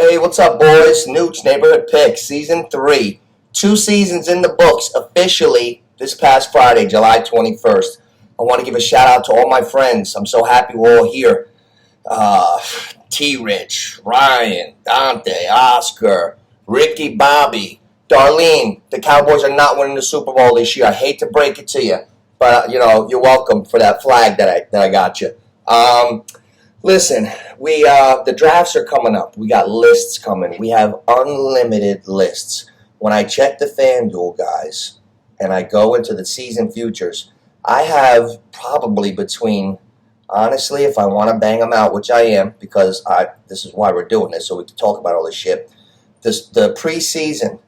Hey, what's up, boys? NOOCH Neighborhood Picks, Season 3. 2 seasons in the books officially this past Friday, July 21st. I want to give a shout out to all my friends. I'm so happy we're all here. T-Rich, Ryan, Dante, Oscar, Ricky, Bobby, Darlene. The Cowboys are not winning the Super Bowl this year. I hate to break it to you, but you're welcome for that flag that I got you. Listen, the drafts are coming up. We got lists coming. We have unlimited lists. When I check the FanDuel, guys, and I go into the season futures, I have probably between, honestly, if I want to bang them out, which I am, because this is why we're doing this, so we can talk about all this shit. The preseason,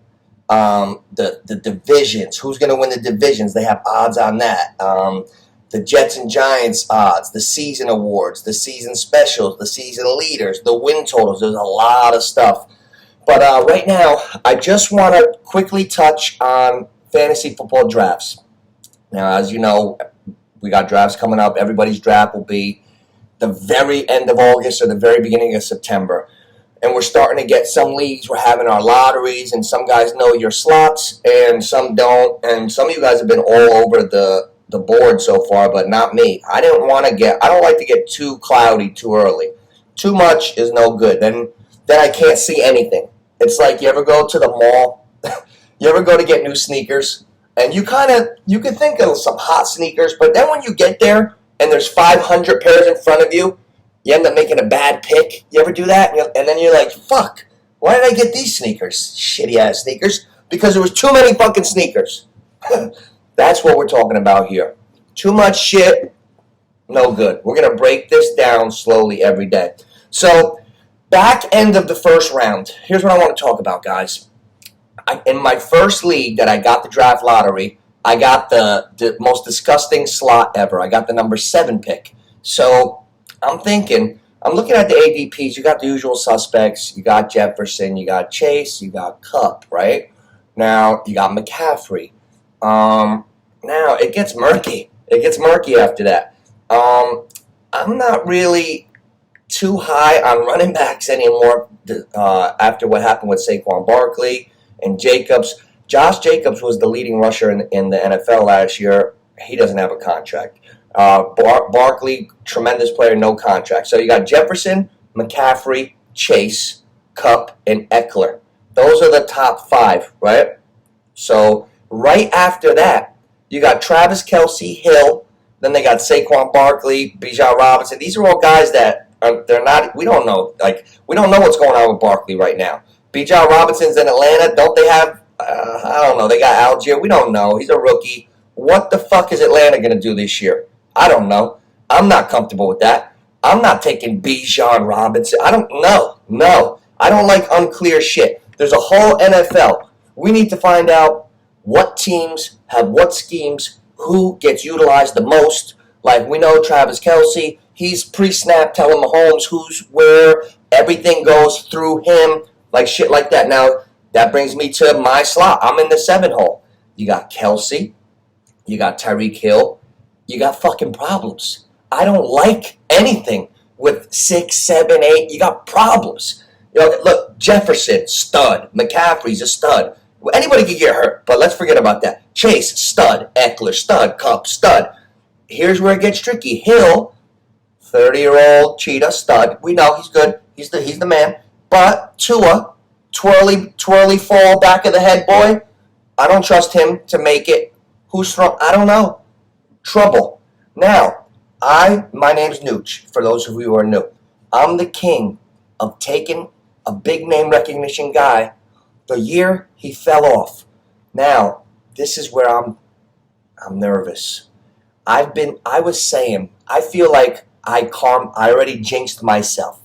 the divisions, who's going to win the divisions? They have odds on that. The Jets and Giants odds, the season awards, the season specials, the season leaders, the win totals. There's a lot of stuff. But right now, I just want to quickly touch on fantasy football drafts. Now, as you know, we got drafts coming up. Everybody's draft will be the very end of August or the very beginning of September. And we're starting to get some leagues. We're having our lotteries, and some guys know your slots, and some don't. And some of you guys have been all over the board so far, but not me. I don't like to get too cloudy too early. Too much is no good. Then I can't see anything. It's like, you ever go to the mall? You ever go to get new sneakers? And you can think of some hot sneakers, but then when you get there and there's 500 pairs in front of you, you end up making a bad pick. You ever do that? And then you're like, fuck, why did I get these sneakers? Shitty ass sneakers. Because there was too many fucking sneakers. That's what we're talking about here. Too much shit, no good. We're going to break this down slowly every day. So, back end of the first round, here's what I want to talk about, guys. In my first league that I got the draft lottery, I got the most disgusting slot ever. I got the number 7 pick. So, I'm looking at the ADPs. You got the usual suspects. You got Jefferson, you got Chase, you got CHUBB, right? Now, you got McCaffrey. Now, it gets murky. It gets murky after that. I'm not really too high on running backs anymore after what happened with Saquon Barkley and Jacobs. Josh Jacobs was the leading rusher in the NFL last year. He doesn't have a contract. Barkley, tremendous player, no contract. So you got Jefferson, McCaffrey, Chase, CUBB, and Eckler. Those are the top 5, right? So right after that, you got Travis Kelce, Hill. Then they got Saquon Barkley, Bijan Robinson. These are all guys that we don't know. We don't know what's going on with Barkley right now. Bijan Robinson's in Atlanta. Don't they have, I don't know, they got Algier. We don't know. He's a rookie. What the fuck is Atlanta going to do this year? I don't know. I'm not comfortable with that. I'm not taking Bijan Robinson. I don't know. No. I don't like unclear shit. There's a whole NFL. We need to find out what teams have what schemes, who gets utilized the most. Like, we know Travis Kelce, he's pre-snap telling Mahomes who's where, everything goes through him, like shit like that. Now, that brings me to my slot. I'm in the 7 hole. You got Kelce, you got Tyreek Hill, you got fucking problems. I don't like anything with 6, 7, 8. You got problems. Look, Jefferson, stud. McCaffrey's a stud. Anybody can get hurt, but let's forget about that. Chase, stud. Eckler, stud. CUBB, stud. Here's where it gets tricky. Hill, 30-year-old cheetah, stud. We know he's good. He's the man. But Tua, twirly fall, back of the head boy, I don't trust him to make it. Who's from? I don't know. Trouble. Now, my name's NOOCH, for those of you who are new. I'm the king of taking a big name recognition guy the year he fell off. Now, this is where I'm nervous. I was saying, I feel like I already jinxed myself.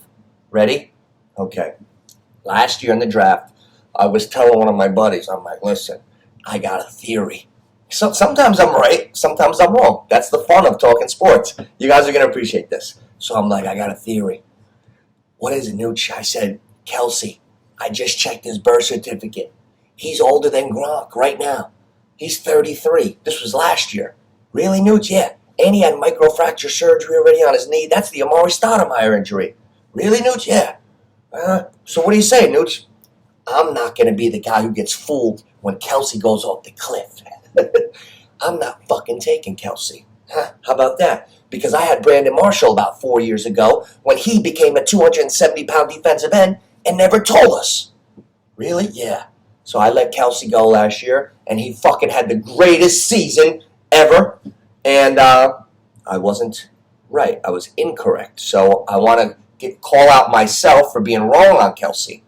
Ready? Okay. Last year in the draft, I was telling one of my buddies, I'm like, listen, I got a theory. So sometimes I'm right, sometimes I'm wrong. That's the fun of talking sports. You guys are going to appreciate this. So I'm like, I got a theory. What is it, Nooch? I said, Kelce. I just checked his birth certificate. He's older than Gronk right now. He's 33. This was last year. Really, Nooch? Yeah. And he had microfracture surgery already on his knee. That's the Amari Stoudemire injury. Really, Nooch? Yeah. So what do you say, Nooch? I'm not going to be the guy who gets fooled when Kelce goes off the cliff. I'm not fucking taking Kelce. Huh? How about that? Because I had Brandon Marshall about 4 years ago when he became a 270-pound defensive end and never told us. Really? Yeah. So I let Kelce go last year, and he fucking had the greatest season ever. And I wasn't right. I was incorrect. So I want to call out myself for being wrong on Kelce.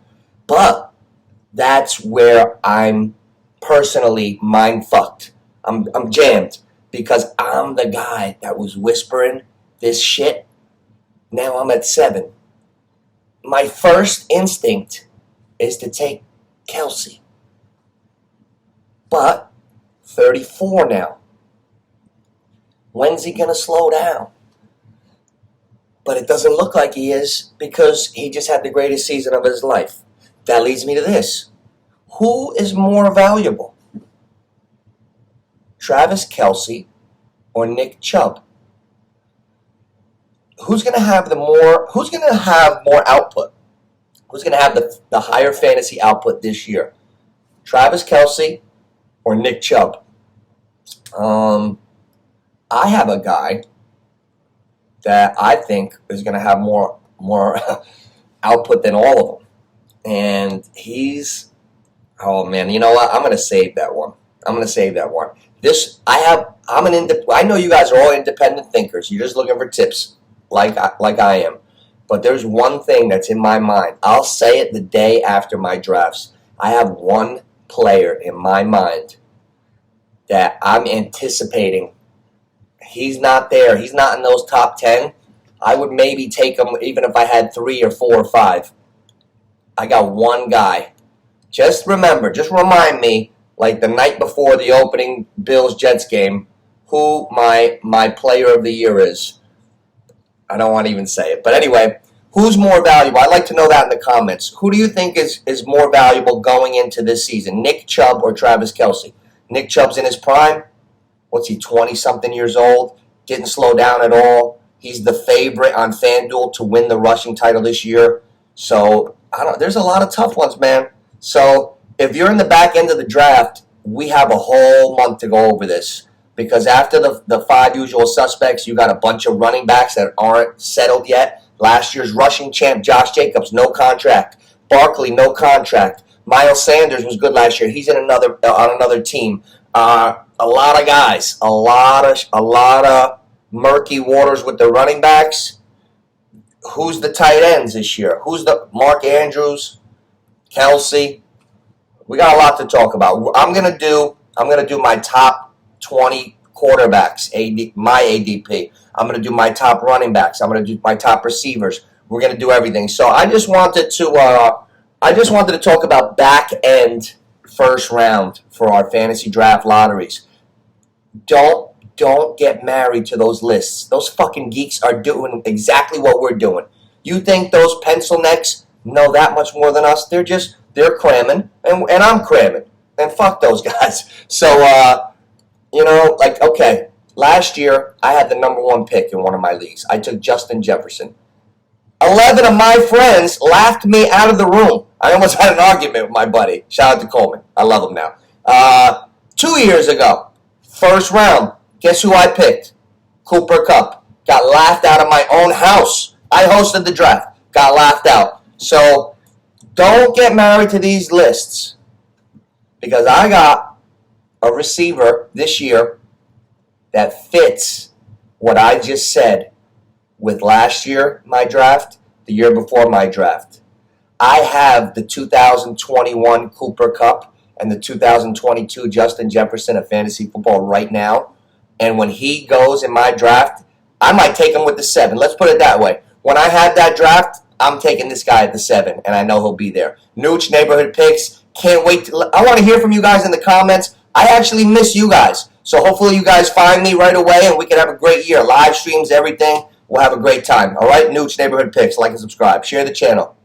But that's where I'm personally mind-fucked. I'm jammed because I'm the guy that was whispering this shit. Now I'm at 7. My first instinct is to take Kelce. But 34 now. When's he going to slow down? But it doesn't look like he is because he just had the greatest season of his life. That leads me to this. Who is more valuable? Travis Kelce or Nick Chubb? Who's going to have more output? Who's going to have the higher fantasy output this year? Travis Kelce or Nick Chubb? I have a guy that I think is going to have more output than all of them. And he's, oh man, you know what? I'm going to save that one. I know you guys are all independent thinkers. You're just looking for tips like I am. But there's one thing that's in my mind. I'll say it the day after my drafts. I have one player in my mind that I'm anticipating. He's not there. He's not in those top 10. I would maybe take him even if I had 3 or 4 or 5. I got one guy. Just remind me, like the night before the opening Bills-Jets game, who my player of the year is. I don't want to even say it. But anyway, who's more valuable? I'd like to know that in the comments. Who do you think is more valuable going into this season, Nick Chubb or Travis Kelce? Nick Chubb's in his prime. What's he, 20-something years old? Didn't slow down at all. He's the favorite on FanDuel to win the rushing title this year. So, there's a lot of tough ones, man. So, if you're in the back end of the draft, we have a whole month to go over this. Because after the 5 usual suspects, you got a bunch of running backs that aren't settled yet. Last year's rushing champ, Josh Jacobs, no contract. Barkley, no contract. Miles Sanders was good last year. He's in on another team. A lot of guys. A lot of murky waters with the running backs. Who's the tight ends this year? Who's the Mark Andrews, Kelce? We got a lot to talk about. I'm gonna do my top 20 quarterbacks, my ADP. I'm going to do my top running backs. I'm going to do my top receivers. We're going to do everything. So I just wanted to talk about back end first round for our fantasy draft lotteries. Don't get married to those lists. Those fucking geeks are doing exactly what we're doing. You think those pencil necks know that much more than us? They're cramming, and I'm cramming. And fuck those guys. So, okay, last year I had the number 1 pick in one of my leagues. I took Justin Jefferson. 11 of my friends laughed me out of the room. I almost had an argument with my buddy. Shout out to Coleman. I love him now. 2 years ago, first round, guess who I picked? Cooper Kupp. Got laughed out of my own house. I hosted the draft. Got laughed out. So don't get married to these lists because I got a receiver this year that fits what I just said with last year, my draft, the year before my draft. I have the 2021 Cooper Kupp and the 2022 Justin Jefferson of fantasy football right now. And when he goes in my draft, I might take him with the 7. Let's put it that way. When I have that draft, I'm taking this guy at the 7, and I know he'll be there. Nooch Neighborhood Picks. Can't wait. I want to hear from you guys in the comments. I actually miss you guys. So hopefully you guys find me right away and we can have a great year. Live streams, everything. We'll have a great time. All right? Nooch Neighborhood Picks. Like and subscribe. Share the channel.